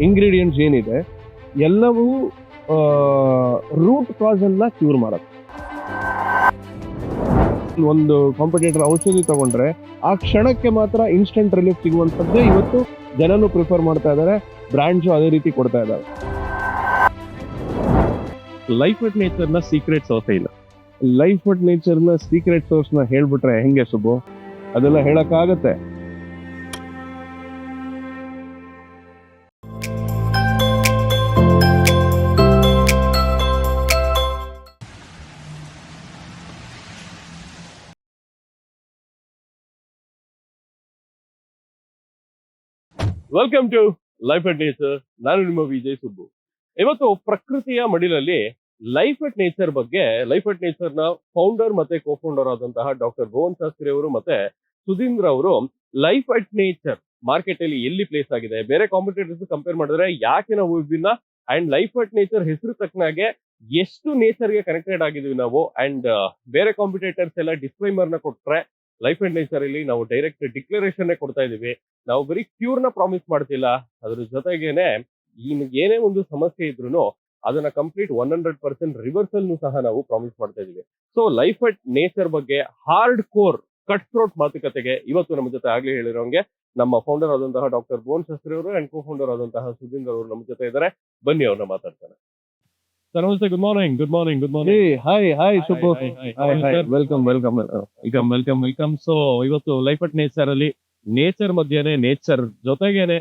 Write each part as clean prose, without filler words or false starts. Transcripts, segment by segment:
Ingredients ಏನಿದೆ ಎಲ್ಲವೂ root cause ಅನ್ನ ಕ್ಯೂರ್ ಮಾಡುತ್ತೆ. ಒಂದು ಕಾಂಪಿಟೇಟರ್ ಔಷಧಿ ತಗೊಂಡ್ರೆ ಆ ಕ್ಷಣಕ್ಕೆ ಮಾತ್ರ ಇನ್ಸ್ಟೆಂಟ್ ರಿಲೀಫ್ ಸಿಗುವಂಥದ್ದೇ ಇವತ್ತು ಜನನು ಪ್ರಿಫರ್ ಮಾಡ್ತಾ ಇದ್ದಾರೆ, ಬ್ರ್ಯಾಂಡ್ಸು ಅದೇ ರೀತಿ ಕೊಡ್ತಾ ಇದ್ದಾರೆ. ಲೈಫ್ ಅಟ್ ನೇಚರ್ನ ಸೀಕ್ರೆಟ್ ಸೋರ್ಸ್ ಇಲ್ಲ. ಲೈಫ್ ಅಟ್ ನೇಚರ್ನ ಸೀಕ್ರೆಟ್ ಸೋರ್ಸ್ನ ಹೇಳ್ಬಿಟ್ರೆ ಹೆಂಗೆ ಸುಬ್ಬು? ಅದೆಲ್ಲ ಹೇಳಕ್ಕಾಗತ್ತೆ? Welcome to life at nature. ನಾನು ನಿಮ್ಮ ವಿಜಯ್ ಸುಬ್ಬು. ಇವತ್ತು ಪ್ರಕೃತಿಯ ಮಡಿಲಲ್ಲಿ ಲೈಫ್ ಅಟ್ ನೇಚರ್ ಬಗ್ಗೆ, ಲೈಫ್ ಅಟ್ ನೇಚರ್ ನ ಫೌಂಡರ್ ಮತ್ತೆ ಕೋ ಫೌಂಡರ್ ಆದಂತಹ ಡಾಕ್ಟರ್ ಭುವನ್ ಶಾಸ್ತ್ರಿ ಅವರು ಮತ್ತೆ ಸುಧೀಂದ್ರ ಅವರು ಲೈಫ್ ಅಟ್ ನೇಚರ್ ಮಾರ್ಕೆಟ್ ಅಲ್ಲಿ ಎಲ್ಲಿ ಪ್ಲೇಸ್ ಆಗಿದೆ, ಬೇರೆ ಕಾಂಪಿಟೇಟರ್ಸ್ ಕಂಪೇರ್ ಮಾಡಿದ್ರೆ ಯಾಕೆ ನಾವು ವಿಭಿನ್ನ, ಅಂಡ್ ಲೈಫ್ ಅಟ್ ನೇಚರ್ ಹೆಸರು ತಕ್ಕನಾಗೆ ಎಷ್ಟು ನೇಚರ್ಗೆ ಕನೆಕ್ಟೆಡ್ ಆಗಿದ್ವಿ ನಾವು, ಅಂಡ್ ಬೇರೆ ಕಾಂಪಿಟೇಟರ್ಸ್ ಎಲ್ಲ ಡಿಸ್ಕ್ಲೈಮರ್ ನ ಕೊಟ್ರೆ ಲೈಫ್ ಅಂಡ್ ನೇಚರ್ ಅಲ್ಲಿ ನಾವು ಡೈರೆಕ್ಟ್ ಡಿಕ್ಲರೇಷನ್ ಕೊಡ್ತಾ ಇದೀವಿ. ನಾವು ಬರೀ ಕ್ಯೂರ್ ನ ಪ್ರಾಮಿಸ್ ಮಾಡ್ತಿಲ್ಲ, ಅದ್ರ ಜೊತೆಗೇನೆ ಏನೇ ಒಂದು ಸಮಸ್ಯೆ ಇದ್ರು ಅದನ್ನ ಕಂಪ್ಲೀಟ್ 100% ರಿವರ್ಸಲ್ ಸಹ ನಾವು ಪ್ರಾಮಿಸ್ ಮಾಡ್ತಾ ಇದೀವಿ. ಸೊ ಲೈಫ್ ಅಟ್ ನೇಚರ್ ಬಗ್ಗೆ ಹಾರ್ಡ್ ಕೋರ್ ಕಟ್ ಥ್ರೋಟ್ ಮಾತುಕತೆಗೆ ಇವತ್ತು ನಮ್ಮ ಜೊತೆ ಆಗ್ಲೇ ಹೇಳಿರೋಂಗೆ ನಮ್ಮ ಫೌಂಡರ್ ಆದಂತಹ ಡಾಕ್ಟರ್ ಭುವನ್ ಶಾಸ್ತ್ರಿ ಅವರು ಅಂಡ್ ಕೋ ಫೌಂಡರ್ ಆದಂತಹ ಸುಧೀಂದ್ರ ಅವರು ನಮ್ಮ ಜೊತೆ ಇದ್ದಾರೆ. ಬನ್ನಿ ಅವ್ರನ್ನ ಮಾತಾಡ್ತಾರೆ. ಸರ್ ನಮಸ್ತೆ. Good morning. Good morning. Good morning. Hi Subbu. Welcome welcome welcome welcome welcome. So ಇವತ್ತು ಲೈಫ್ ಅಟ್ ನೇಚರ್ ಅಲ್ಲಿ ನೇಚರ್ ಮಧ್ಯೆನೆ, ನೇಚರ್ ಜೊತೆಗೇನೆ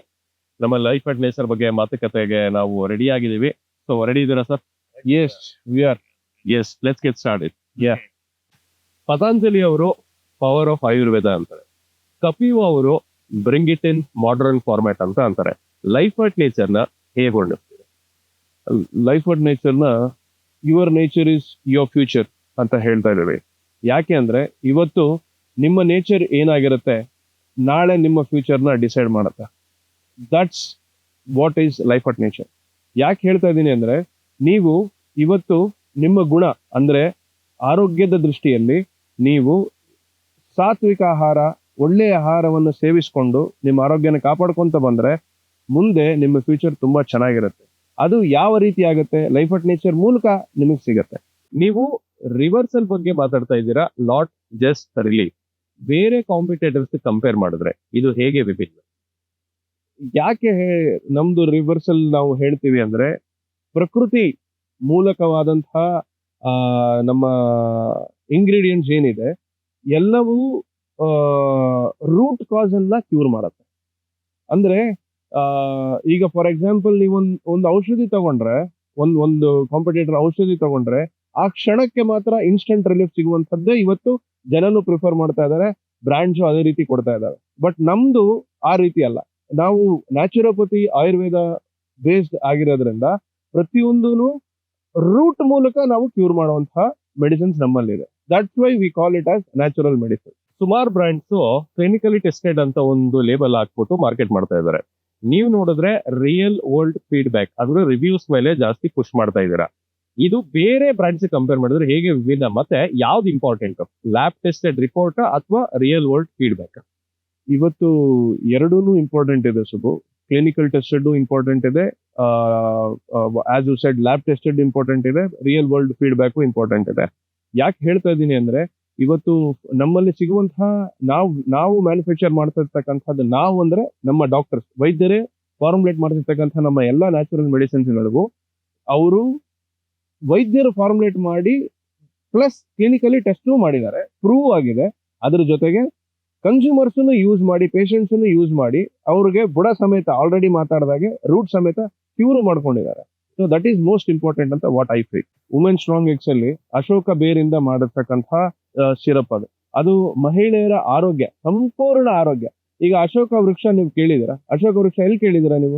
ನಮ್ಮ ಲೈಫ್ ಅಟ್ ನೇಚರ್ ಬಗ್ಗೆ ಮಾತುಕತೆಗೆ ನಾವು ರೆಡಿ ಆಗಿದ್ದೀವಿ. ಸೊ ರೆಡಿ ಇದ್ದೀರಾ sir? Yes we are. Yes, let's get started. Yeah, Patanjali ಅವರು ಪವರ್ ಆಫ್ ಆಯುರ್ವೇದ ಅಂತಾರೆ, ಕಪಿವ ಅವರು bring it in modern format ಅಂತ ಅಂತಾರೆ. ಲೈಫ್ ಅಟ್ ನೇಚರ್ ನ ಹೇಗೆ ಹೊಂದಿಸ್ತೀವಿ? ಲೈಫ್ ಅಟ್ ನೇಚರ್ ನ your nature is your future ಅಂತ ಹೇಳ್ತಾ ಇದ್ದೀವಿ. ಯಾಕೆ ಅಂದ್ರೆ ಇವತ್ತು ನಿಮ್ಮ ನೇಚರ್ ಏನಾಗಿರುತ್ತೆ, ನಾಳೆ ನಿಮ್ಮ ಫ್ಯೂಚರ್ನ ಡಿಸೈಡ್ ಮಾಡುತ್ತೆ. That's what is life at nature. ಯಾಕೆ ಹೇಳ್ತಾ ಇದ್ದೀನಿ ಅಂದ್ರೆ, ನೀವು ಇವತ್ತು ನಿಮ್ಮ ಗುಣ ಅಂದ್ರೆ ಆರೋಗ್ಯದ ದೃಷ್ಟಿಯಲ್ಲಿ ನೀವು ಸಾತ್ವಿಕ ಆಹಾರ, ಒಳ್ಳೆಯ ಆಹಾರವನ್ನು ಸೇವಿಸಿಕೊಂಡು ನಿಮ್ಮ ಆರೋಗ್ಯನ ಕಾಪಾಡ್ಕೊಂತ ಬಂದ್ರೆ ಮುಂದೆ ನಿಮ್ಮ ಫ್ಯೂಚರ್ ತುಂಬಾ ಚೆನ್ನಾಗಿರುತ್ತೆ. ಅದು ಯಾವ ರೀತಿ ಆಗುತ್ತೆ? ಲೈಫ್ ಅಟ್ ನೇಚರ್ ಮೂಲಕ ನಿಮಗೆ ಸಿಗತ್ತೆ. ನೀವು ರಿವರ್ಸಲ್ ಬಗ್ಗೆ ಮಾತಾಡ್ತಾ ಇದ್ದೀರಾ, ನಾಟ್ ಜಸ್ಟ್ ರಿಲೀಫ್. ಬೇರೆ ಕಾಂಪಿಟೇಟರ್ಸ್ ಕಂಪೇರ್ ಮಾಡಿದ್ರೆ ಇದು ಹೇಗೆ ವಿಭಿನ್ನ? ಯಾಕೆ ನಮ್ದು ರಿವರ್ಸಲ್ ನಾವು ಹೇಳ್ತೀವಿ ಅಂದ್ರೆ, ಪ್ರಕೃತಿ ಮೂಲಕವಾದಂತಹ ನಮ್ಮ ಇಂಗ್ರೀಡಿಯೆಂಟ್ಸ್ ಏನಿದೆ ಎಲ್ಲವೂ ರೂಟ್ ಕಾಸ್ ಅನ್ನ ಕ್ಯೂರ್ ಮಾಡುತ್ತೆ. ಅಂದ್ರೆ ಈಗ ಫಾರ್ ಎಕ್ಸಾಂಪಲ್ ನೀವು ಒಂದು ಔಷಧಿ ತಗೊಂಡ್ರೆ, ಒಂದು ಕಾಂಪಿಟೇಟರ್ ಔಷಧಿ ತಗೊಂಡ್ರೆ ಆ ಕ್ಷಣಕ್ಕೆ ಮಾತ್ರ ಇನ್ಸ್ಟೆಂಟ್ ರಿಲೀಫ್ ಸಿಗುವಂಥದ್ದೇ ಇವತ್ತು ಜನನು ಪ್ರಿಫರ್ ಮಾಡ್ತಾ ಇದ್ದಾರೆ, ಬ್ರ್ಯಾಂಡ್ಸು ಅದೇ ರೀತಿ ಕೊಡ್ತಾ ಇದ್ದಾರೆ. ಬಟ್ ನಮ್ದು ಆ ರೀತಿ ಅಲ್ಲ. ನಾವು ನ್ಯಾಚುರೋಪತಿ ಆಯುರ್ವೇದ ಬೇಸ್ಡ್ ಆಗಿರೋದ್ರಿಂದ ಪ್ರತಿಯೊಂದೂ ರೂಟ್ ಮೂಲಕ ನಾವು ಕ್ಯೂರ್ ಮಾಡುವಂತಹ ಮೆಡಿಸಿನ್ಸ್ ನಮ್ಮಲ್ಲಿದೆ. That's why we call it as natural medicine. ಸುಮಾರು ಬ್ರ್ಯಾಂಡ್ಸ್ ಕ್ಲಿನಿಕಲಿ ಟೆಸ್ಟೆಡ್ ಅಂತ ಒಂದು ಲೇಬಲ್ ಹಾಕ್ಬಿಟ್ಟು ಮಾರ್ಕೆಟ್ ಮಾಡ್ತಾ ಇದ್ದಾರೆ. ನೀವು ನೋಡಿದ್ರೆ ರಿಯಲ್ ವರ್ಲ್ಡ್ ಫೀಡ್ಬ್ಯಾಕ್ ಅಂದ್ರೆ ರಿವ್ಯೂಸ್ ಮೇಲೆ ಜಾಸ್ತಿ ಪುಷ್ ಮಾಡ್ತಾ ಇದ್ದೀರಾ. ಇದು ಬೇರೆ ಬ್ರ್ಯಾಂಡ್ಸ್ ಕಂಪೇರ್ ಮಾಡಿದ್ರೆ ಹೇಗೆ ವಿಭಿನ್ನ, ಮತ್ತೆ ಯಾವ್ದು ಇಂಪಾರ್ಟೆಂಟ್, ಲ್ಯಾಬ್ ಟೆಸ್ಟೆಡ್ ರಿಪೋರ್ಟ್ ಅಥವಾ ರಿಯಲ್ ವರ್ಲ್ಡ್ ಫೀಡ್ಬ್ಯಾಕ್? ಇವತ್ತು ಎರಡೂ ಇಂಪಾರ್ಟೆಂಟ್ ಇದೆ ಸುಬ್ಬು. ಕ್ಲಿನಿಕಲ್ ಟೆಸ್ಟೆಡ್ ಇಂಪಾರ್ಟೆಂಟ್ ಇದೆ, as you said lab tested important ಇದೆ, ರಿಯಲ್ ವರ್ಲ್ಡ್ ಫೀಡ್ಬ್ಯಾಕ್ ಇಂಪಾರ್ಟೆಂಟ್ ಇದೆ. ಯಾಕೆ ಹೇಳ್ತಾ ಇದ್ದೀನಿ ಅಂದ್ರೆ, ಇವತ್ತು ನಮ್ಮಲ್ಲಿ ಸಿಗುವಂತಹ ನಾವು ಮ್ಯಾನುಫ್ಯಾಕ್ಚರ್ ಮಾಡ್ತಾ ಇರ್ತಕ್ಕಂಥದ್ದು, ನಾವು ಅಂದ್ರೆ ನಮ್ಮ ಡಾಕ್ಟರ್ಸ್, ವೈದ್ಯರೇ ಫಾರ್ಮುಲೇಟ್ ಮಾಡ್ತಿರ್ತಕ್ಕಂಥ ನಮ್ಮ ಎಲ್ಲಾ ನ್ಯಾಚುರಲ್ ಮೆಡಿಸಿನ್ಸ್ಗಳಿಗೂ ಅವರು ವೈದ್ಯರು ಫಾರ್ಮುಲೇಟ್ ಮಾಡಿ ಪ್ಲಸ್ ಕ್ಲಿನಿಕಲಿ ಟೆಸ್ಟ್ ಮಾಡಿದ್ದಾರೆ, ಪ್ರೂವ್ ಆಗಿದೆ. ಅದ್ರ ಜೊತೆಗೆ ಕನ್ಸ್ಯೂಮರ್ಸ್ ಯೂಸ್ ಮಾಡಿ, ಪೇಷಂಟ್ಸ್ ಯೂಸ್ ಮಾಡಿ ಅವ್ರಿಗೆ ಬುಡ ಸಮೇತ ಆಲ್ರೆಡಿ ಮಾತಾಡಿದಾಗೆ ರೂಟ್ ಸಮೇತ ಕ್ಯೂರ್ ಮಾಡ್ಕೊಂಡಿದ್ದಾರೆ. So that is most important ಅಂತ what I feel. Women strong X ಅಲ್ಲಿ ಅಶೋಕ ಬೇರಿಂದ ಮಾಡಿರ್ತಕ್ಕಂಥ ಸಿರಪ್ ಅದು ಮಹಿಳೆಯರ ಆರೋಗ್ಯ, ಸಂಪೂರ್ಣ ಆರೋಗ್ಯ. ಈಗ ಅಶೋಕ ವೃಕ್ಷ ನೀವು ಕೇಳಿದಿರಾ? ಅಶೋಕ ವೃಕ್ಷ ಎಲ್ಲಿ ಕೇಳಿದಿರಾ ನೀವು?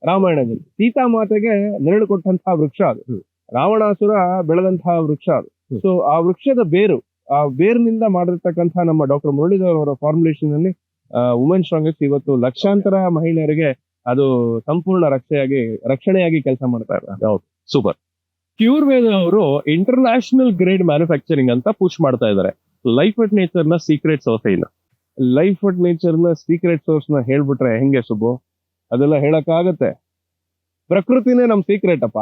ರಾಮಾಯಣದಲ್ಲಿ ಸೀತಾ ಮಾತೆಗೆ ನೆರಳು ಕೊಟ್ಟಂತಹ ವೃಕ್ಷ ಅದು. ರಾವಣಾಸುರ ಬೆಳೆದಂತಹ ವೃಕ್ಷ ಅದು. ಸೊ ಆ ವೃಕ್ಷದ ಆ ಬೇರ್ನಿಂದ ಮಾಡಿರ್ತಕ್ಕಂಥ ನಮ್ಮ ಡಾಕ್ಟರ್ ಮುರಳೀಧರ್ ಅವರ ಫಾರ್ಮುಲೇಷನ್ ಅಲ್ಲಿ ವುಮೆನ್ ಸ್ಟ್ರಾಂಗ್ ಎಕ್ಸ್ ಇವತ್ತು ಲಕ್ಷಾಂತರ ಮಹಿಳೆಯರಿಗೆ ಅದು ಸಂಪೂರ್ಣ ರಕ್ಷಣೆಯಾಗಿ ಕೆಲಸ ಮಾಡ್ತಾ ಇದ್ದಾರೆ. ಹೌದು, ಸೂಪರ್. ಕ್ಯೂರ್ವೇದ ಅವರು ಇಂಟರ್ನ್ಯಾಷನಲ್ ಗ್ರೇಡ್ ಮ್ಯಾನುಫ್ಯಾಕ್ಚರಿಂಗ್ ಅಂತ ಪುಷ್ ಮಾಡ್ತಾ ಇದ್ದಾರೆ. ಲೈಫ್ ಅಟ್ ನೇಚರ್ ನ ಸೀಕ್ರೆಟ್ ಸೋರ್ಸ್ ಇಲ್ಲ. ಲೈಫ್ ಅಟ್ ನೇಚರ್ ನ ಸೀಕ್ರೆಟ್ ಸೋರ್ಸ್ ನ ಹೇಳ್ಬಿಟ್ರೆ ಹೆಂಗೆ ಸುಬ್ಬು? ಅದೆಲ್ಲ ಹೇಳಕ್ಕಾಗತ್ತೆ. ಪ್ರಕೃತಿನೇ ನಮ್ ಸೀಕ್ರೆಟ್ ಅಪ್ಪ.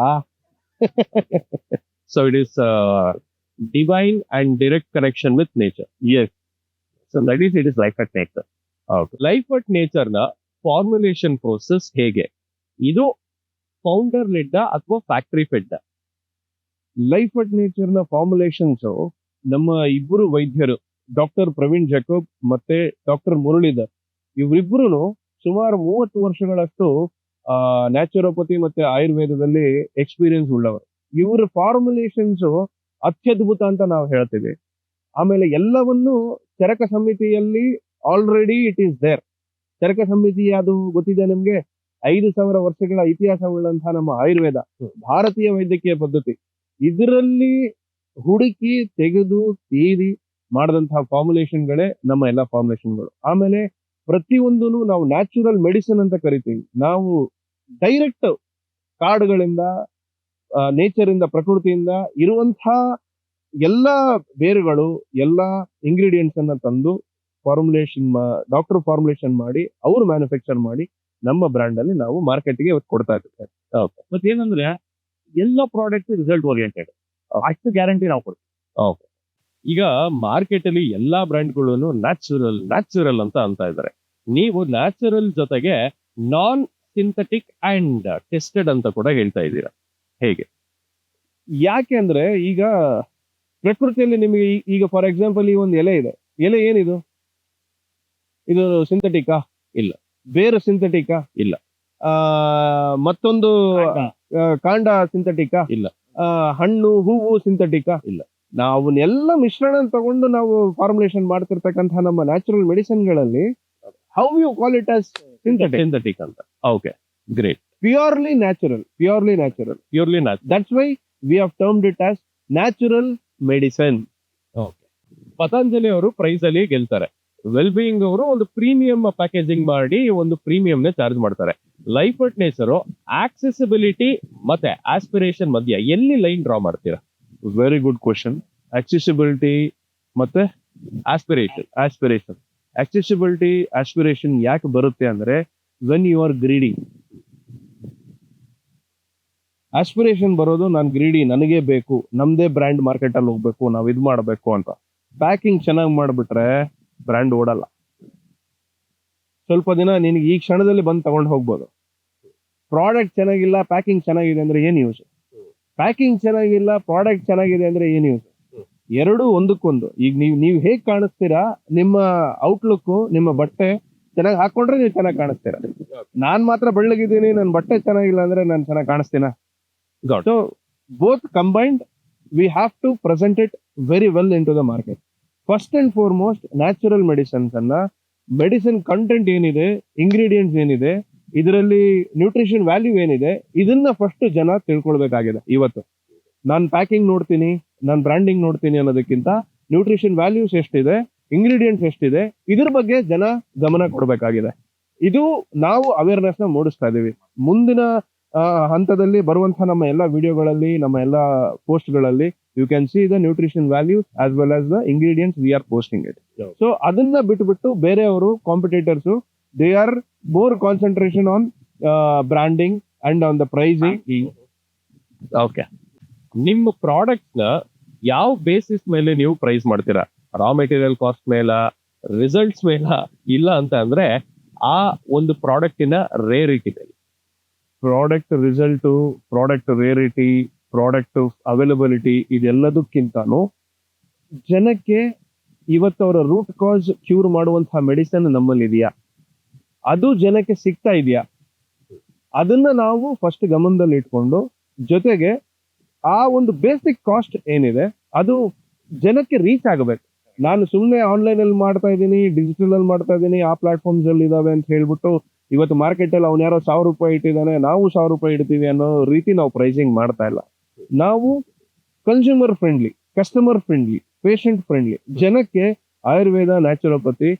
So it is divine and direct connection with nature. Yes. So that is, it is life at nature. Life at nature ನ ಫಾರ್ಮುಲೇಷನ್ ಪ್ರೋಸೆಸ್ ಹೇಗೆ? ಇದು ಫೌಂಡರ್ ಲೆಡ್ ಅಥವಾ factory Fed? Life at nature ನ formulations ನಮ್ಮ ಇಬ್ಬರು ವೈದ್ಯರು, doctor Praveen Jacob ಮತ್ತೆ doctor Muralidhar, ಇವರಿಬ್ಬರು ಸುಮಾರು 30 ವರ್ಷಗಳಷ್ಟು ನ್ಯಾಚುರೋಪತಿ ಮತ್ತೆ ಆಯುರ್ವೇದದಲ್ಲಿ ಎಕ್ಸ್ಪೀರಿಯನ್ಸ್ ಉಳ್ಳವರು. ಇವರ ಫಾರ್ಮುಲೇಷನ್ಸ್ ಅತ್ಯದ್ಭುತ ಅಂತ ನಾವು ಹೇಳ್ತೀವಿ. ಆಮೇಲೆ ಎಲ್ಲವನ್ನು ಚರಕ ಸಮಿತಿಯಲ್ಲಿ ಆಲ್ರೆಡಿ ಇಟ್ ಈಸ್ ದೇರ್. ಚರಕ ಸಮಿತಿ ಅದು ಗೊತ್ತಿದೆ ನಿಮ್ಗೆ, 5,000 ವರ್ಷಗಳ ಇತಿಹಾಸ ಉಳ್ಳಂತಹ ನಮ್ಮ ಆಯುರ್ವೇದ, ಭಾರತೀಯ ವೈದ್ಯಕೀಯ ಪದ್ಧತಿ, ಇದರಲ್ಲಿ ಹುಡುಕಿ ತೆಗೆದು ತೀರಿ ಮಾಡಿದಂತಹ ಫಾರ್ಮುಲೇಷನ್ಗಳೇ ನಮ್ಮ ಎಲ್ಲ ಫಾರ್ಮುಲೇಷನ್ಗಳು. ಆಮೇಲೆ ಪ್ರತಿಯೊಂದೂ ನಾವು ನ್ಯಾಚುರಲ್ ಮೆಡಿಸಿನ್ ಅಂತ ಕರಿತೀವಿ. ನಾವು ಡೈರೆಕ್ಟ್ ಕಾಡುಗಳಿಂದ, ನೇಚರ್ ಇಂದ, ಪ್ರಕೃತಿಯಿಂದ ಇರುವಂತಹ ಎಲ್ಲ ಬೇರುಗಳು, ಎಲ್ಲ ಇಂಗ್ರೀಡಿಯೆಂಟ್ಸ್ ಅನ್ನ ತಂದು ಡಾಕ್ಟರ್ ಫಾರ್ಮುಲೇಷನ್ ಮಾಡಿ ಅವರು ಮ್ಯಾನುಫ್ಯಾಕ್ಚರ್ ಮಾಡಿ ನಮ್ಮ ಬ್ರ್ಯಾಂಡ್ ಅಲ್ಲಿ ನಾವು ಮಾರ್ಕೆಟ್ಗೆ ಕೊಡ್ತಾ ಇದ್ದೀವಿ. ಮತ್ತೆ ಏನಂದ್ರೆ ಎಲ್ಲ ಪ್ರಾಡಕ್ಟ್ ರಿಸಲ್ಟ್ ಓರಿಯೆಂಟೆಡ್, ಅಷ್ಟು ಗ್ಯಾರಂಟಿ ನಾವು ಕೊಡ್ತೀವಿ. ಈಗ ಮಾರ್ಕೆಟ್ ಅಲ್ಲಿ ಎಲ್ಲಾ ಬ್ರ್ಯಾಂಡ್ಗಳು ನ್ಯಾಚುರಲ್ ಅಂತ ಇದ್ದಾರೆ. ನೀವು ನ್ಯಾಚುರಲ್ ಜೊತೆಗೆ ನಾನ್ ಸಿಂಥೆಟಿಕ್ ಅಂಡ್ ಟೆಸ್ಟೆಡ್ ಅಂತ ಕೂಡ ಹೇಳ್ತಾ ಇದ್ದೀರಾ, ಹೇಗೆ? ಯಾಕೆ ಅಂದ್ರೆ ಈಗ ಪ್ರಕೃತಿಯಲ್ಲಿ ನಿಮಗೆ ಈಗ ಫಾರ್ ಎಕ್ಸಾಂಪಲ್ ಈ ಒಂದು ಎಲೆ ಇದೆ, ಎಲೆ ಏನಿದು? ಇದು ಸಿಂಥೆಟಿಕಾ? ಇಲ್ಲ. ಬೇರು ಸಿಂಥೆಟಿಕಾ? ಇಲ್ಲ. ಮತ್ತೊಂದು ಕಾಂಡ ಸಿಂಥೆಟಿಕಾ? ಇಲ್ಲ. ಹಣ್ಣು ಹೂವು ಸಿಂಥೆಟಿಕಾ? ಇಲ್ಲ. ನಾವನ್ನೆಲ್ಲ ಮಿಶ್ರಣ ತಗೊಂಡು ನಾವು ಫಾರ್ಮುಲೇಷನ್ ಮಾಡ್ತಿರ್ತಕ್ಕಂತಹ ನಮ್ಮ ನ್ಯಾಚುರಲ್ ಮೆಡಿಸಿನ್ ಗಳಲ್ಲಿ how you call it as synthetic ಅಂತ. Okay, great. Purely natural. That's why we have termed it as natural medicine. Okay. Patanjali ಅವರು ಪ್ರೈಸ್ ಅಲ್ಲಿ ಗೆಲ್ತಾರೆ, ವೆಲ್ ಬೀಯಿಂಗ್ ಅವರು ಒಂದು ಪ್ರೀಮಿಯಂ ಪ್ಯಾಕೇಜಿಂಗ್ ಮಾಡಿ ಒಂದು ಪ್ರೀಮಿಯಂ ನ ಚಾರ್ಜ್ ಮಾಡ್ತಾರೆ. ಲೈಫ್ ಅಟ್ ನೇಚರ್ ಆಕ್ಸೆಸಿಬಿಲಿಟಿ ಮತ್ತೆ ಆಸ್ಪಿರೇಷನ್ ಮಧ್ಯ ಎಲ್ಲಿ ಲೈನ್ ಡ್ರಾ ಮಾಡ್ತೀರಾ? Very good question. ಆಕ್ಸೆಸಿಬಿಲಿಟಿ ಮತ್ತೆ ಆಸ್ಪಿರೇಷನ್. ಆಕ್ಸೆಸಿಬಿಲಿಟಿ, ಆಸ್ಪಿರೇಷನ್ ಯಾಕೆ ಬರುತ್ತೆ ಅಂದ್ರೆ when you are greedy. Aspiration ಬರೋದು ನಾನು ಗ್ರೀಡಿ, ನನಗೆ ಬೇಕು, ನಮ್ದೇ ಬ್ರ್ಯಾಂಡ್ ಮಾರ್ಕೆಟ್ ಅಲ್ಲಿ ಹೋಗ್ಬೇಕು, ನಾವ್ ಇದ್ ಮಾಡ್ಬೇಕು ಅಂತ. ಪ್ಯಾಕಿಂಗ್ ಚೆನ್ನಾಗಿ ಮಾಡ್ಬಿಟ್ರೆ ಬ್ರ್ಯಾಂಡ್ ಓಡಲ್ಲ. ಸ್ವಲ್ಪ ದಿನ ನಿನಗೆ ಈ ಕ್ಷಣದಲ್ಲಿ ಬಂದು ತಗೊಂಡು ಹೋಗ್ಬೋದು. ಪ್ರಾಡಕ್ಟ್ ಚೆನ್ನಾಗಿಲ್ಲ, ಪ್ಯಾಕಿಂಗ್ ಚೆನ್ನಾಗಿದೆ ಅಂದ್ರೆ ಏನ್ ಯೂಸ್? ಪ್ಯಾಕಿಂಗ್ ಚೆನ್ನಾಗಿಲ್ಲ, ಪ್ರಾಡಕ್ಟ್ ಚೆನ್ನಾಗಿದೆ ಅಂದ್ರೆ ಏನ್ ಯೂಸ್? ಎರಡು ಒಂದಕ್ಕೊಂದು. ಈಗ ನೀವು ಹೇಗ್ ಕಾಣಿಸ್ತೀರಾ, ನಿಮ್ಮ ಔಟ್ಲುಕ್, ನಿಮ್ಮ ಬಟ್ಟೆ ಚೆನ್ನಾಗಿ ಹಾಕೊಂಡ್ರೆ ನೀವು ಚೆನ್ನಾಗಿ ಕಾಣಿಸ್ತೀರಾ. ನಾನ್ ಮಾತ್ರ ಬೆಳ್ಳಗಿದ್ದೀನಿ, ನನ್ನ ಬಟ್ಟೆ ಚೆನ್ನಾಗಿಲ್ಲ ಅಂದ್ರೆ ನಾನು ಚೆನ್ನಾಗಿ ಕಾಣಿಸ್ತೀನ? So both combined we have to present it very well into the market. First and foremost natural medicines ಅನ್ನ, ಮೆಡಿಸಿನ್ ಕಂಟೆಂಟ್ ಏನಿದೆ, ಇಂಗ್ರೀಡಿಯೆಂಟ್ಸ್ ಏನಿದೆ, ಇದರಲ್ಲಿ ನ್ಯೂಟ್ರಿಷನ್ ವ್ಯಾಲ್ಯೂ ಏನಿದೆ, ಇದನ್ನ ಫಸ್ಟ್ ಜನ ತಿಳ್ಕೊಳ್ಬೇಕಾಗಿದೆ. ಇವತ್ತು ನಾನು ಪ್ಯಾಕಿಂಗ್ ನೋಡ್ತೀನಿ, ನಾನು ಬ್ರ್ಯಾಂಡಿಂಗ್ ನೋಡ್ತೀನಿ ಅನ್ನೋದಕ್ಕಿಂತ ನ್ಯೂಟ್ರಿಷನ್ ವ್ಯಾಲ್ಯೂಸ್ ಎಷ್ಟಿದೆ, ಇಂಗ್ರೀಡಿಯೆಂಟ್ಸ್ ಎಷ್ಟಿದೆ, ಇದ್ರ ಬಗ್ಗೆ ಜನ ಗಮನ ಕೊಡಬೇಕಾಗಿದೆ. ಇದು ನಾವು ಅವೇರ್ನೆಸ್ ನ ಮೂಡಿಸ್ತಾ ಇದೀವಿ. ಮುಂದಿನ ಹಂತದಲ್ಲಿ ಬರುವಂತಹ ನಮ್ಮ ಎಲ್ಲ ವಿಡಿಯೋಗಳಲ್ಲಿ, ನಮ್ಮ ಎಲ್ಲ ಪೋಸ್ಟ್ ಗಳಲ್ಲಿ you can see the nutrition values as well as the ingredients we are posting it. So ಅದನ್ನ ಬಿಟ್ಟು ಬೇರೆಯವರು competitors they are more concentration on branding and on the pricing. Okay, ನಿಮ್ಮ ಪ್ರಾಡಕ್ಟ್ ನ ಯಾವ ಬೇಸಿಸ್ ಮೇಲೆ ನೀವು price ಮಾಡ್ತೀರಾ? Raw material cost ಮೇಲ, ರಿಸಲ್ಟ್ಸ್ ಮೇಲ, ಇಲ್ಲ ಅಂತ ಅಂದ್ರೆ ಆ ಒಂದು ಪ್ರಾಡಕ್ಟಿನ ರೇರಿಟಿ ಮೇಲೆ? Product result, product rarity, product availability, ಇದೆಲ್ಲದಕ್ಕಿಂತಾನು ಜನಕ್ಕೆ ಇವತ್ತು ಅವರ ರೂಟ್ ಕಾಸ್ ಕ್ಯೂರ್ ಮಾಡುವಂತಹ ಮೆಡಿಸಿನ್ ನಮ್ಮಲ್ಲಿ ಇದೆಯಾ, ಅದು ಜನಕ್ಕೆ ಸಿಗ್ತಾ ಇದೆಯಾ, ಅದನ್ನ ನಾವು ಫಸ್ಟ್ ಗಮನದಲ್ಲಿ ಇಟ್ಕೊಂಡು, ಜೊತೆಗೆ ಆ ಒಂದು ಬೇಸಿಕ್ ಕಾಸ್ಟ್ ಏನಿದೆ ಅದು ಜನಕ್ಕೆ ರೀಚ್ ಆಗಬೇಕು. ನಾನು ಸುಮ್ಮನೆ ಆನ್ಲೈನ್ ಅಲ್ಲಿ ಮಾಡ್ತಾ ಇದ್ದೀನಿ, ಡಿಜಿಟಲ್ ಅಲ್ಲಿ ಮಾಡ್ತಾ ಇದ್ದೀನಿ, ಆ ಪ್ಲಾಟ್ಫಾರ್ಮ್ಸ್ ಅಲ್ಲಿ ಇದಾವೆ ಅಂತ ಹೇಳ್ಬಿಟ್ಟು ಇವತ್ತು ಮಾರ್ಕೆಟ್ ಅಲ್ಲಿ ಅವ್ನು ಯಾರೋ 1,000 ರೂಪಾಯಿ ಇಟ್ಟಿದ್ದಾನೆ, ನಾವು 1,000 ರೂಪಾಯಿ ಇಡ್ತೀವಿ ಅನ್ನೋ ರೀತಿ ನಾವು ಪ್ರೈಸಿಂಗ್ ಮಾಡ್ತಾ ಇಲ್ಲ. ನಾವು consumer friendly, customer friendly, patient friendly, ಜನಕ್ಕೆ ಆಯುರ್ವೇದ, ನ್ಯಾಚುರೋಪತಿ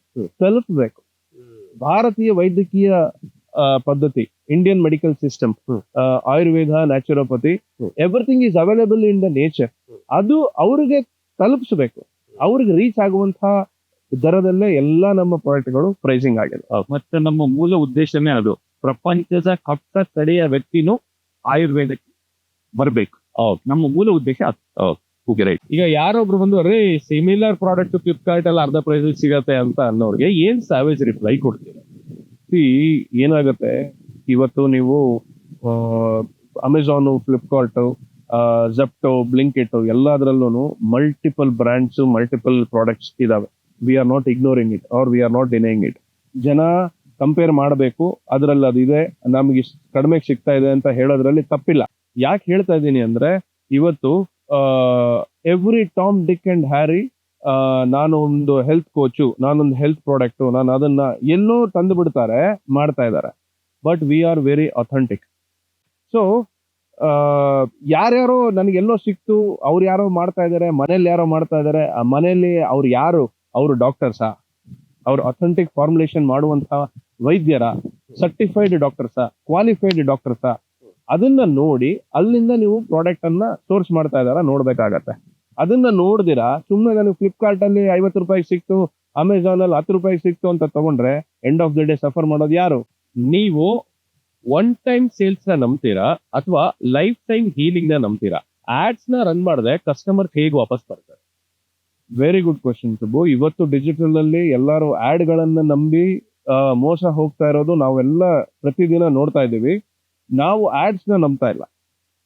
ತಲುಪಬೇಕು. ಭಾರತೀಯ ವೈದ್ಯಕೀಯ ಪದ್ಧತಿ, Indian medical system, Ayurveda, naturopathy, everything is available in the nature. ಅದು ಅವ್ರಿಗೆ ತಲುಪಿಸಬೇಕು. ಅವ್ರಿಗೆ ರೀಚ್ ಆಗುವಂತಹ ದರದಲ್ಲೇ ಎಲ್ಲಾ ನಮ್ಮ ಪ್ರಾಡಕ್ಟ್ಗಳು ಪ್ರೈಸಿಂಗ್ ಆಗಿದೆ. ಮತ್ತೆ ನಮ್ಮ ಮೂಲ ಉದ್ದೇಶನೇ ಅದು. ಪ್ರಪಂಚದ ಕಷ್ಟ ತಡೆಯ ವ್ಯಕ್ತಿನೂ ಆಯುರ್ವೇದಕ್ಕೆ ಬರಬೇಕು. ನಮ್ಮ ಮೂಲ ಉದ್ದೇಶ ಅದು. ರೈಟ್. ಈಗ ಯಾರೊಬ್ರು ಬಂದು ಅರೇ ಸಿಮಿಲರ್ ಪ್ರಾಡಕ್ಟ್ ಫ್ಲಿಪ್ಕಾರ್ಟ್ ಅಲ್ಲಿ ಅರ್ಧ ಪ್ರೈಸ್ ಸಿಗತ್ತೆ ಅಂತ ಅನ್ನೋರಿಗೆ ಏನ್ ಸ್ಯಾವೇಜ್ ರಿಪ್ಲೈ ಕೊಡ್ತೀರಾ? ಏನಾಗುತ್ತೆ, ಇವತ್ತು ನೀವು ಅಮೆಝಾನು, ಫ್ಲಿಪ್ಕಾರ್ಟ್, ಜೆಪ್ಟೋ, ಬ್ಲಿಂಕಿಟ್ ಎಲ್ಲದರಲ್ಲೂ ಮಲ್ಟಿಪಲ್ ಬ್ರ್ಯಾಂಡ್ಸ್, ಮಲ್ಟಿಪಲ್ ಪ್ರಾಡಕ್ಟ್ಸ್ ಇದಾವೆ. We are not ignoring it are we are not denying it. ಜನ ಕಂಪೇರ್ ಮಾಡಬೇಕು, ಅದರಲ್ಲಿ ಅದಿದೆ, ನಮ್ಗೆ ಇಷ್ಟು ಕಡಿಮೆಗೆ ಸಿಗ್ತಾ ಇದೆ ಅಂತ ಹೇಳೋದ್ರಲ್ಲಿ ತಪ್ಪಿಲ್ಲ. ಯಾಕೆ ಹೇಳ್ತಾ ಇದ್ದೀನಿ ಅಂದ್ರೆ, ಇವತ್ತು every Tom, DK and Harry ನಾನು ಒಂದು ಹೆಲ್ತ್ ಕೋಚು, ನಾನೊಂದು ಹೆಲ್ತ್ ಪ್ರಾಡಕ್ಟು, ನಾನು ಅದನ್ನ ಎಲ್ಲೋ ತಂದು ಬಿಡ್ತಾರೆ, ಮಾಡ್ತಾ ಇದ್ದಾರೆ. But we are very authentic. So ಯಾರ್ಯಾರೋ ನನಗೆಲ್ಲೋ ಸಿಕ್ತು, ಅವ್ರು ಯಾರೋ ಮಾಡ್ತಾ ಇದ್ದಾರೆ, ಮನೇಲಿ ಯಾರೋ ಮಾಡ್ತಾ ಇದ್ದಾರೆ, ಆ ಮನೆಯಲ್ಲಿ ಅವ್ರು ಯಾರು, ಅವರು ಡಾಕ್ಟರ್ಸಾ, ಅವ್ರು ಅಥೆಂಟಿಕ್ ಫಾರ್ಮುಲೇಷನ್ ಮಾಡುವಂತಹ ವೈದ್ಯರ, ಸರ್ಟಿಫೈಡ್ ಡಾಕ್ಟರ್ಸಾ, ಕ್ವಾಲಿಫೈಡ್ ಡಾಕ್ಟರ್ಸಾ, ಅದನ್ನ ನೋಡಿ ಅಲ್ಲಿಂದ ನೀವು ಪ್ರಾಡಕ್ಟ್ ಅನ್ನ ಸೋರ್ಸ್ ಮಾಡ್ತಾ ಇದಾರ ನೋಡ್ಬೇಕಾಗತ್ತೆ. ಅದನ್ನ ನೋಡ್ದಿರಾ ಸುಮ್ಮನೆ ನನಗೆ ಫ್ಲಿಪ್ಕಾರ್ಟ್ ಅಲ್ಲಿ 50 ರೂಪಾಯಿ ಸಿಕ್ತು, ಅಮೆಝಾನ್ ಅಲ್ಲಿ 10 ರೂಪಾಯಿ ಸಿಕ್ತು ಅಂತ ತಗೊಂಡ್ರೆ end of the day suffer ಮಾಡೋದು ಯಾರು? ನೀವು ಒನ್ ಟೈಮ್ ಸೇಲ್ಸ್ ನ ನಂಬ್ತೀರಾ ಅಥವಾ ಲೈಫ್ ಟೈಮ್ ಹೀಲಿಂಗ್ ನ ನಂಬ್ತೀರಾ? ಆಡ್ಸ್ ನ ರನ್ ಮಾಡಿದ್ರೆ ಕಸ್ಟಮರ್ ಹೇಗೆ ವಾಪಸ್ ಬರ್ತಾರೆ? Very good question Subbu. ಇವತ್ತು ಡಿಜಿಟಲ್ ಅಲ್ಲಿ ಎಲ್ಲರೂ ಆಡ್ ಗಳನ್ನ ನಂಬಿ ಮೋಸ ಹೋಗ್ತಾ ಇರೋದು ನಾವೆಲ್ಲ ಪ್ರತಿದಿನ ನೋಡ್ತಾ ಇದ್ದೀವಿ. ನಾವು ಆಡ್ಸ್ ನ ನಂಬ್ತಾ ಇಲ್ಲ.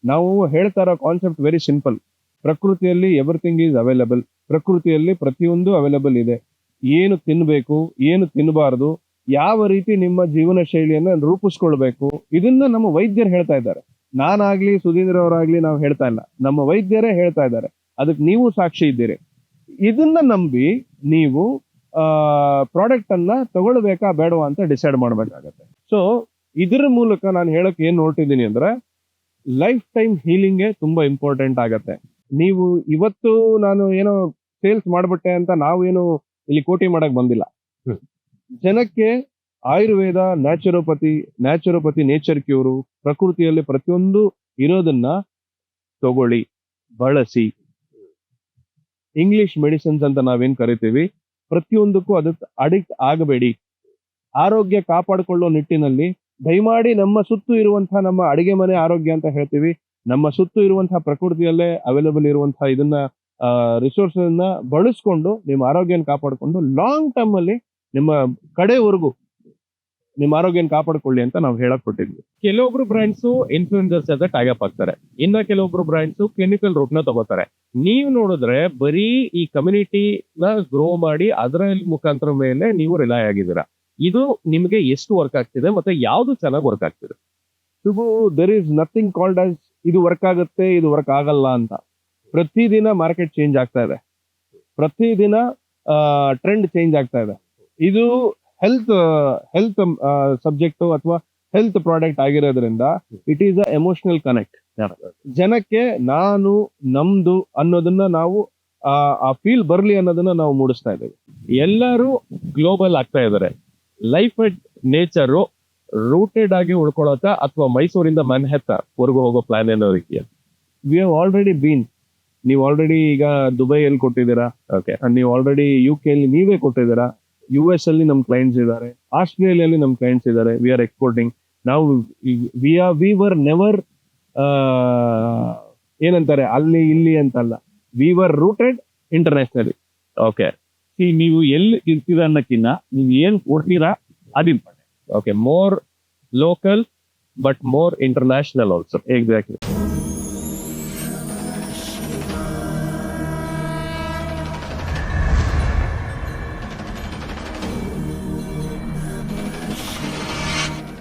ನಾವು ಹೇಳ್ತಾ ಇರೋ ಕಾನ್ಸೆಪ್ಟ್ ವೆರಿ ಸಿಂಪಲ್. ಪ್ರಕೃತಿಯಲ್ಲಿ ಎವ್ರಿಥಿಂಗ್ ಈಸ್ ಅವೈಲಬಲ್. ಪ್ರಕೃತಿಯಲ್ಲಿ ಪ್ರತಿಯೊಂದು ಅವೈಲಬಲ್ ಇದೆ. ಏನು ತಿನ್ಬೇಕು, ಏನು ತಿನ್ನಬಾರ್ದು, ಯಾವ ರೀತಿ ನಿಮ್ಮ ಜೀವನ ಶೈಲಿಯನ್ನ ರೂಪಿಸ್ಕೊಳ್ಬೇಕು, ಇದನ್ನ ನಮ್ಮ ವೈದ್ಯರು ಹೇಳ್ತಾ ಇದ್ದಾರೆ. ನಾನಾಗ್ಲಿ, ಸುಧೀಂದ್ರ ಅವರಾಗ್ಲಿ ನಾವು ಹೇಳ್ತಾ ಇಲ್ಲ, ನಮ್ಮ ವೈದ್ಯರೇ ಹೇಳ್ತಾ ಇದ್ದಾರೆ. ಅದಕ್ಕೆ ನೀವು ಸಾಕ್ಷಿ ಇದ್ದೀರಿ. ಇದನ್ನ ನಂಬಿ ನೀವು ಪ್ರಾಡಕ್ಟ್ ಅನ್ನ ತಗೊಳ್ಬೇಕಾ ಬೇಡವಾ ಅಂತ ಡಿಸೈಡ್ ಮಾಡ್ಬೇಕಾಗತ್ತೆ. ಸೊ ಇದ್ರ ಮೂಲಕ ನಾನು ಹೇಳಕ್ ಏನ್ ಹೊರಟಿದ್ದೀನಿ ಅಂದ್ರೆ, ಲೈಫ್ ಟೈಮ್ ಹೀಲಿಂಗ್ ತುಂಬಾ ಇಂಪಾರ್ಟೆಂಟ್ ಆಗತ್ತೆ. ನೀವು ಇವತ್ತು ನಾನು ಏನೋ ಸೇಲ್ಸ್ ಮಾಡ್ಬಿಟ್ಟೆ ಅಂತ ನಾವೇನು ಇಲ್ಲಿ ಕೋಟಿ ಮಾಡಕ್ ಬಂದಿಲ್ಲ. ಜನಕ್ಕೆ ಆಯುರ್ವೇದ, ನ್ಯಾಚುರೋಪತಿ, ನೇಚರ್ ಕ್ಯೂರು, ಪ್ರಕೃತಿಯಲ್ಲಿ ಪ್ರತಿಯೊಂದು ಇರೋದನ್ನ ತಗೊಳ್ಳಿ, ಬಳಸಿ. ಇಂಗ್ಲಿಷ್ ಮೆಡಿಸಿನ್ಸ್ ಅಂತ ನಾವೇನ್ ಕರಿತೀವಿ, ಪ್ರತಿಯೊಂದಕ್ಕೂ ಅದಕ್ಕೆ ಅಡಿಕ್ಟ್ ಆಗಬೇಡಿ. ಆರೋಗ್ಯ ಕಾಪಾಡಿಕೊಳ್ಳೋ ನಿಟ್ಟಿನಲ್ಲಿ ದಯಮಾಡಿ ನಮ್ಮ ಸುತ್ತು ಇರುವಂತಹ, ನಮ್ಮ ಅಡಿಗೆ ಮನೆ ಆರೋಗ್ಯ ಅಂತ ಹೇಳ್ತೀವಿ, ನಮ್ಮ ಸುತ್ತು ಇರುವಂತಹ ಪ್ರಕೃತಿಯಲ್ಲೇ ಅವೈಲೇಬಲ್ ಇರುವಂತಹ ಇದನ್ನ ರಿಸೋರ್ಸ್ ಅನ್ನ ಬಳಸ್ಕೊಂಡು ನಿಮ್ಮ ಆರೋಗ್ಯನ ಕಾಪಾಡಿಕೊಂಡು ಲಾಂಗ್ ಟರ್ಮ್ ಅಲ್ಲಿ ನಿಮ್ಮ ಕಡೆವರೆಗೂ ನಿಮ್ಮ ಆರೋಗ್ಯನ ಕಾಪಾಡಿಕೊಳ್ಳಿ ಅಂತ ನಾವು ಹೇಳಕ್ ಕೊಟ್ಟಿದ್ವಿ. ಕೆಲವೊಬ್ರು ಬ್ರ್ಯಾಂಡ್ಸ್ ಇನ್ಫ್ಲೂಯೆನ್ಸರ್ಸ್ ಜೊತೆ ಟೈಅಪ್ ಆಗ್ತಾರೆ, ಇನ್ನ ಕೆಲವೊಬ್ರು ಬ್ರ್ಯಾಂಡ್ಸ್ ಕ್ಲಿನಿಕಲ್ ರೂಟ್ ನ ತಗೋತಾರೆ. ನೀವು ನೋಡಿದ್ರೆ ಬರೀ ಈ ಕಮ್ಯುನಿಟಿ ನ ಗ್ರೋ ಮಾಡಿ ಅದರ ಮುಖಾಂತರ ಮೇಲೆ ನೀವು ರಿಲೈ ಆಗಿದ್ದೀರಾ. ಇದು ನಿಮಗೆ ಎಷ್ಟು ವರ್ಕ್ ಆಗ್ತಿದೆ ಮತ್ತೆ ಯಾವ್ದು ಚೆನ್ನಾಗಿ ವರ್ಕ್ ಆಗ್ತಿದೆ? There is nothing called as ಇದು ವರ್ಕ್ ಆಗುತ್ತೆ, ಇದು ವರ್ಕ್ ಆಗಲ್ಲ ಅಂತ. ಪ್ರತಿದಿನ ಮಾರ್ಕೆಟ್ ಚೇಂಜ್ ಆಗ್ತಾ ಇದೆ, ಪ್ರತಿದಿನ ಟ್ರೆಂಡ್ ಚೇಂಜ್ ಆಗ್ತಾ ಇದೆ. ಇದು ಹೆಲ್ತ್ ಸಬ್ಜೆಕ್ಟ್ ಅಥವಾ ಹೆಲ್ತ್ ಪ್ರಾಡಕ್ಟ್ ಆಗಿರೋದ್ರಿಂದ it is a emotional connect. ಜನಕ್ಕೆ ನಾನು ನಮ್ದು ಅನ್ನೋದನ್ನ ನಾವು ಆ ಫೀಲ್ ಬರ್ಲಿ ಅನ್ನೋದನ್ನ ನಾವು ಮೂಡಿಸ್ತಾ ಇದ್ದೇವೆ. ಎಲ್ಲರೂ ಗ್ಲೋಬಲ್ ಆಗ್ತಾ ಇದಾರೆ. ಲೈಫ್ ಅಟ್ ನೇಚರ್ ರೂಟೆಡ್ ಆಗಿ ಉಳ್ಕೊಳ್ಳೋತ ಅಥವಾ ಮೈಸೂರಿಂದ ಮ್ಯಾನ್ಹ್ಯಾಟನ್ ವರೆಗೂ ಹೋಗೋ ಪ್ಲಾನ್ ಏನೋ ರೀತಿಯ? We have already bean. ನೀವು ಆಲ್ರೆಡಿ ಈಗ ದುಬೈಯಲ್ಲಿ ಕೊಟ್ಟಿದ್ದೀರಾ, ಓಕೆ. ನೀವು ಆಲ್ರೆಡಿ UK ಅಲ್ಲಿ ನೀವೇ ಕೊಟ್ಟಿದ್ದೀರಾ, US ಅಲ್ಲಿ ನಮ್ ಕ್ಲೈಂಟ್ಸ್ ಇದ್ದಾರೆ, ಆಸ್ಟ್ರೇಲಿಯಲ್ಲಿ ನಮ್ ಕ್ಲೈಂಟ್ಸ್ ಇದ್ದಾರೆ. We are exporting. ನಾವು ವಿ ವರ್ ನೆವರ್ ಏನಂತಾರೆ ಅಲ್ಲಿ ಇಲ್ಲಿ ಅಂತಲ್ಲ, we were rooted internationally. Okay. ನೀವು ಎಲ್ಲಿ ಇರ್ತೀರಾ ಅನ್ನೋಕ್ಕಿಂತ ನೀವು ಏನ್ ಕೊಡ್ತೀರಾ ಅದು important. Okay, more local but more international also. Exactly.